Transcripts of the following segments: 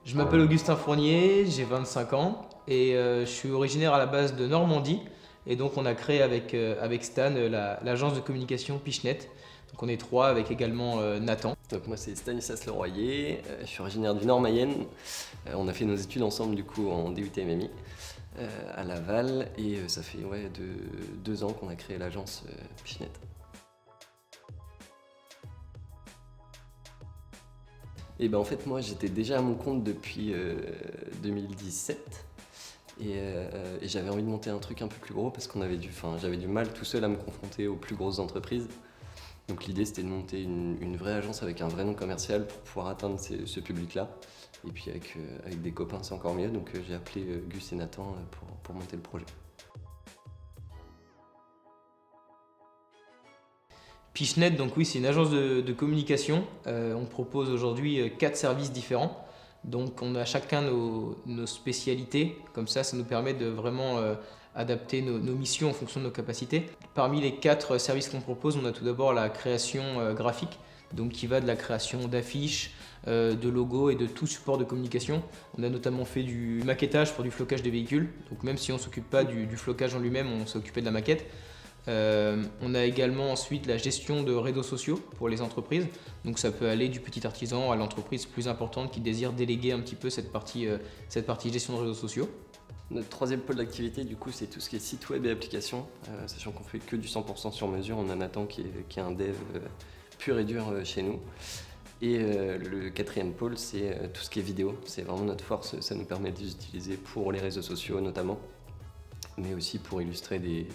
Je m'appelle Augustin Fournier, j'ai 25 ans et je suis originaire à la base de Normandie. Et donc on a créé avec Stan l'agence de communication Pichenet. Donc on est trois avec également Nathan. Donc moi c'est Stanislas Leroyer, je suis originaire du Nord-Mayenne. On a fait nos études ensemble du coup en DUT MMI à Laval et ça fait deux ans qu'on a créé l'agence Pichenet. Et ben en fait moi j'étais déjà à mon compte depuis 2017 et j'avais envie de monter un truc un peu plus gros parce j'avais du mal tout seul à me confronter aux plus grosses entreprises. Donc l'idée c'était de monter une vraie agence avec un vrai nom commercial pour pouvoir atteindre ce public-là. Et puis avec des copains c'est encore mieux, donc j'ai appelé Gus et Nathan pour monter le projet. Pichenet, donc oui, c'est une agence de communication. On propose aujourd'hui 4 services différents. Donc on a chacun nos spécialités. Comme ça nous permet de vraiment adapter nos missions en fonction de nos capacités. Parmi les 4 services qu'on propose, on a tout d'abord la création graphique, donc qui va de la création d'affiches, de logos et de tout support de communication. On a notamment fait du maquettage pour du flocage des véhicules. Donc même si on ne s'occupe pas du flocage en lui-même, on s'est occupé de la maquette. On a également ensuite la gestion de réseaux sociaux pour les entreprises. Donc ça peut aller du petit artisan à l'entreprise plus importante qui désire déléguer un petit peu cette partie gestion de réseaux sociaux. Notre troisième pôle d'activité du coup c'est tout ce qui est site web et applications, sachant qu'on fait que du 100% sur mesure. On a Nathan qui est un dev pur et dur chez nous. Et le quatrième pôle c'est tout ce qui est vidéo. C'est vraiment notre force, ça nous permet de les utiliser pour les réseaux sociaux notamment, mais aussi pour illustrer des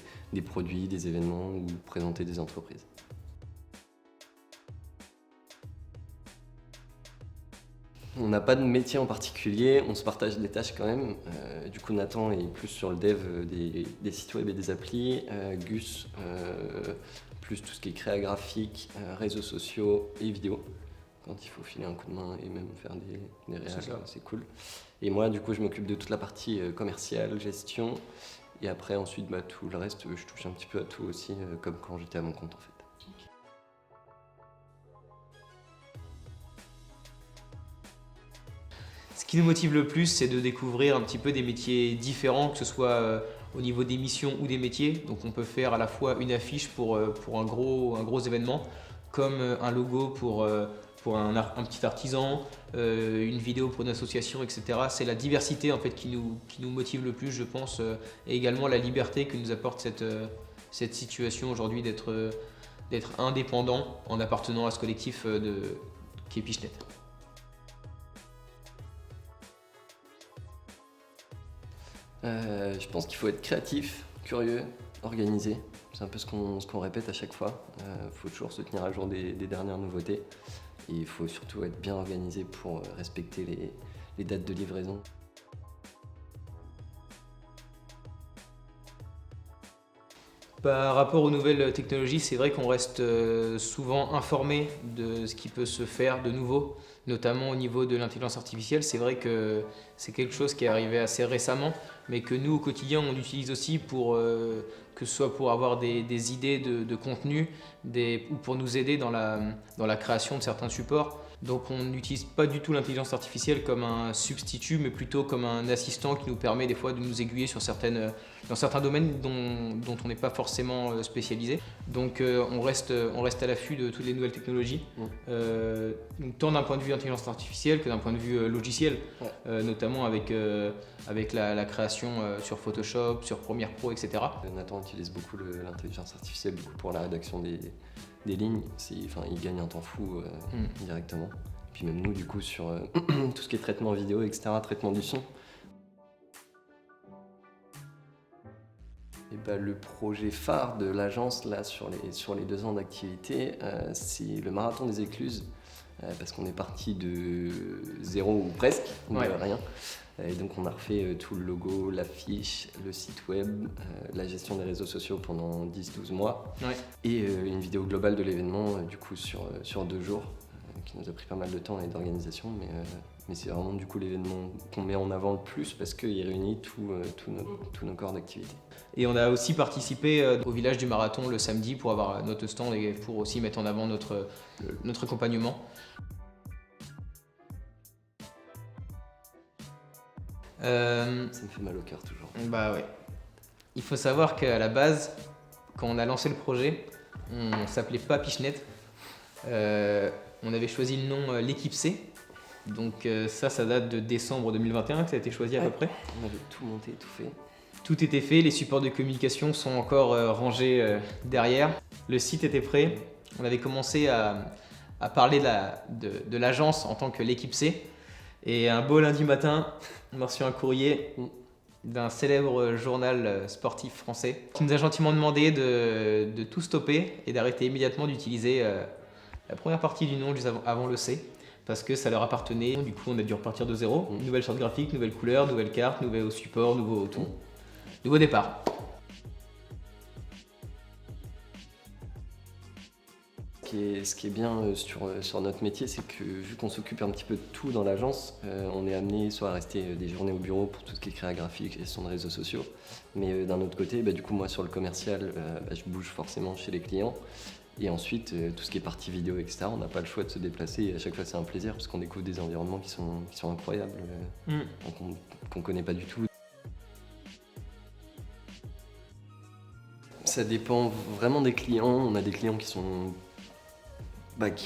produits, des événements ou présenter des entreprises. On n'a pas de métier en particulier, on se partage des tâches quand même. Du coup Nathan est plus sur le dev des sites web et des applis, Gus plus tout ce qui est créa graphique, réseaux sociaux et vidéo. Quand il faut filer un coup de main et même faire des réels, c'est cool. Et moi du coup je m'occupe de toute la partie commerciale, gestion. Et après, ensuite, tout le reste, je touche un petit peu à tout aussi, comme quand j'étais à mon compte en fait. Ce qui nous motive le plus, c'est de découvrir un petit peu des métiers différents, que ce soit au niveau des missions ou des métiers. Donc on peut faire à la fois une affiche pour un gros événement, comme un logo pour un petit artisan, une vidéo pour une association, etc. C'est la diversité en fait qui nous motive le plus, je pense, et également la liberté que nous apporte cette situation aujourd'hui d'être indépendant en appartenant à ce collectif qui est Pichenet. Je pense qu'il faut être créatif, curieux, organisé. C'est un peu ce qu'on répète à chaque fois. Il faut toujours se tenir à jour des dernières nouveautés. Et il faut surtout être bien organisé pour respecter les dates de livraison. Par rapport aux nouvelles technologies, c'est vrai qu'on reste souvent informé de ce qui peut se faire de nouveau, notamment au niveau de l'intelligence artificielle. C'est vrai que c'est quelque chose qui est arrivé assez récemment, mais que nous, au quotidien, on utilise aussi que ce soit pour avoir des idées de contenu ou pour nous aider dans la création de certains supports. Donc on n'utilise pas du tout l'intelligence artificielle comme un substitut, mais plutôt comme un assistant qui nous permet des fois de nous aiguiller dans certains domaines dont on n'est pas forcément spécialisé. Donc on reste à l'affût de toutes les nouvelles technologies, donc tant d'un point de vue intelligence artificielle que d'un point de vue logiciel, notamment avec la création sur Photoshop, sur Premiere Pro, etc. Nathan utilise beaucoup l'intelligence artificielle pour la rédaction des lignes. Il gagne un temps fou directement. Puis même nous du coup sur tout ce qui est traitement vidéo, etc., traitement du son. Et le projet phare de l'agence là sur les 2 ans d'activité, c'est le marathon des écluses. Parce qu'on est parti de zéro ou presque, de rien. Et donc on a refait tout le logo, l'affiche, le site web, la gestion des réseaux sociaux pendant 10-12 mois. Et une vidéo globale de l'événement du coup sur 2 jours, qui nous a pris pas mal de temps et d'organisation. Mais c'est vraiment du coup l'événement qu'on met en avant le plus parce qu'il réunit tous nos corps d'activité. Et on a aussi participé au village du marathon le samedi pour avoir notre stand et pour aussi mettre en avant notre accompagnement. Ça me fait mal au cœur toujours. Bah ouais. Il faut savoir qu'à la base, quand on a lancé le projet, on s'appelait pas Pichenet. On avait choisi le nom l'équipe C. Donc ça date de décembre 2021 que ça a été choisi à peu près. On avait tout monté, tout fait. Tout était fait, les supports de communication sont encore rangés derrière. Le site était prêt. On avait commencé à parler de l'agence en tant que l'équipe C. Et un beau lundi matin, on a reçu un courrier d'un célèbre journal sportif français qui nous a gentiment demandé de tout stopper et d'arrêter immédiatement d'utiliser la première partie du nom juste avant le C parce que ça leur appartenait. Du coup, on a dû repartir de zéro. Nouvelle charte graphique, nouvelle couleur, nouvelle carte, nouveau support, nouveau tout. Nouveau départ. Ce qui est bien sur notre métier, c'est que vu qu'on s'occupe un petit peu de tout dans l'agence, on est amené soit à rester des journées au bureau pour tout ce qui est créa graphique, gestion de réseaux sociaux, mais d'un autre côté, du coup moi sur le commercial, je bouge forcément chez les clients, et ensuite tout ce qui est partie vidéo, etc., on n'a pas le choix de se déplacer, et à chaque fois c'est un plaisir parce qu'on découvre des environnements qui sont incroyables, qu'on ne connaît pas du tout. Ça dépend vraiment des clients. On a des clients qui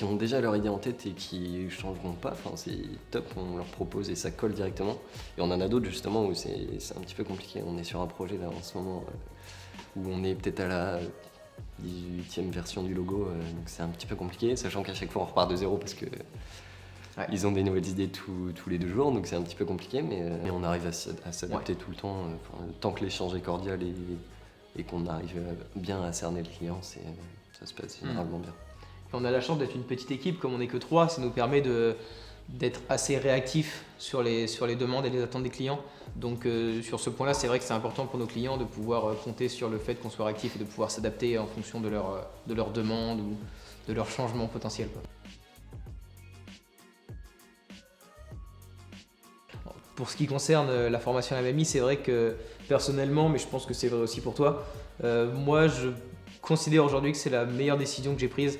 ont déjà leur idée en tête et qui ne changeront pas. Enfin, c'est top, on leur propose et ça colle directement. Et on en a d'autres justement où c'est un petit peu compliqué. On est sur un projet là en ce moment où on est peut-être à la 18e version du logo, donc c'est un petit peu compliqué, sachant qu'à chaque fois on repart de zéro parce que ils ont des nouvelles idées tous les 2 jours, donc c'est un petit peu compliqué, mais on arrive à s'adapter tout le temps. Tant que l'échange est cordial et qu'on arrive bien à cerner le client, ça se passe généralement bien. On a la chance d'être une petite équipe, comme on n'est que 3, ça nous permet d'être assez réactifs sur les demandes et les attentes des clients. Donc sur ce point-là, c'est vrai que c'est important pour nos clients de pouvoir compter sur le fait qu'on soit réactif et de pouvoir s'adapter en fonction de leurs demandes ou de leurs changements potentiels, quoi. Pour ce qui concerne la formation à la MMI, c'est vrai que personnellement, mais je pense que c'est vrai aussi pour toi, moi je considère aujourd'hui que c'est la meilleure décision que j'ai prise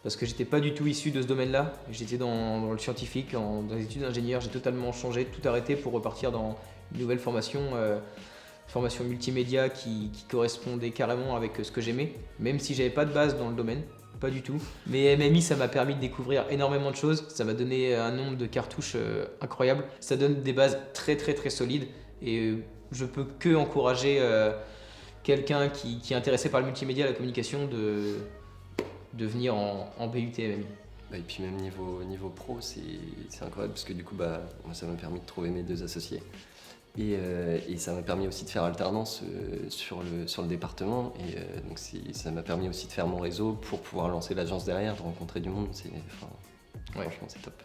parce que j'étais pas du tout issu de ce domaine-là. J'étais dans le scientifique, dans les études d'ingénieur, j'ai totalement changé, tout arrêté pour repartir dans une nouvelle formation, formation multimédia qui correspondait carrément avec ce que j'aimais, même si j'avais pas de base dans le domaine. Pas du tout. Mais MMI, ça m'a permis de découvrir énormément de choses. Ça m'a donné un nombre de cartouches incroyable. Ça donne des bases très très très solides. Et je peux que encourager quelqu'un qui est intéressé par le multimédia, la communication, de venir en BUT MMI. Et puis même niveau pro, c'est incroyable parce que du coup, moi, ça m'a permis de trouver mes 2 associés. Et ça m'a permis aussi de faire alternance sur le département. Et donc ça m'a permis aussi de faire mon réseau pour pouvoir lancer l'agence derrière, de rencontrer du monde. Franchement, c'est top.